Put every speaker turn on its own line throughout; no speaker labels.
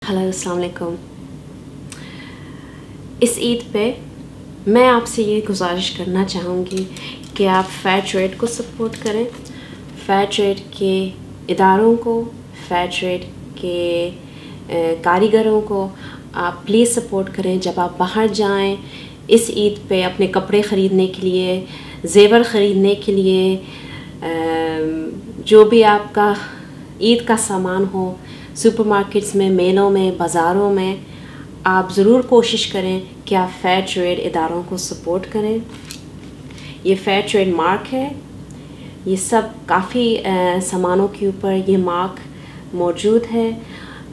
Hello अस्सलाम वालेकुम। इस ईद पे मैं आपसे ये गुजारिश करना चाहूँगी कि आप फेयर ट्रेड को सपोर्ट करें, फेयर ट्रेड के इदारों को, फेयर ट्रेड के कारीगरों को आप प्लीज़ सपोर्ट करें। जब आप बाहर जाएं इस ईद पे अपने कपड़े ख़रीदने के लिए, ज़ेवर ख़रीदने के लिए, जो भी आपका ईद का सामान हो, सुपरमार्केट्स में, मेलों में, बाज़ारों में, आप ज़रूर कोशिश करें कि आप फेयर ट्रेड इदारों को सपोर्ट करें। ये फेयर ट्रेड मार्क है, ये सब काफ़ी सामानों के ऊपर ये मार्क मौजूद है।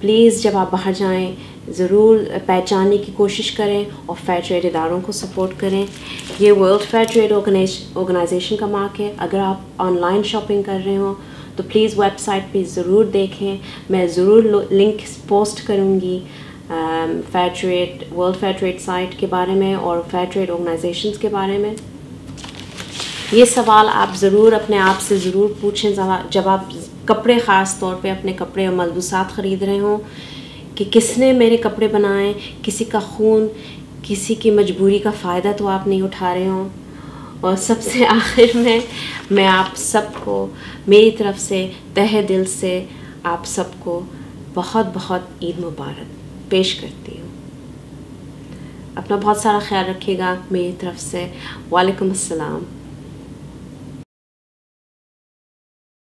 प्लीज़ जब आप बाहर जाएं ज़रूर पहचानने की कोशिश करें और फेयर ट्रेड इदारों को सपोर्ट करें। ये वर्ल्ड फेयर ट्रेड ऑर्गेनाइजेशन का मार्क है। अगर आप ऑनलाइन शॉपिंग कर रहे हो तो प्लीज़ वेबसाइट पे ज़रूर देखें, मैं ज़रूर लिंक पोस्ट करूँगी वर्ल्ड फेयर ट्रेड साइट के बारे में और फेयर ट्रेड ऑर्गेनाइजेशंस के बारे में। ये सवाल आप ज़रूर अपने आप से ज़रूर पूछें जब आप कपड़े, ख़ास तौर पे अपने कपड़े और मलबूसात ख़रीद रहे हों, कि किसने मेरे कपड़े बनाए, किसी का खून, किसी की मजबूरी का फ़ायदा तो आप नहीं उठा रहे हों। और सबसे आखिर में मैं आप सबको मेरी तरफ से तहे दिल से आप सबको बहुत बहुत ईद मुबारक पेश करती हूँ। अपना बहुत सारा ख्याल रखिएगा। मेरी तरफ से वालेकुम अस्सलाम।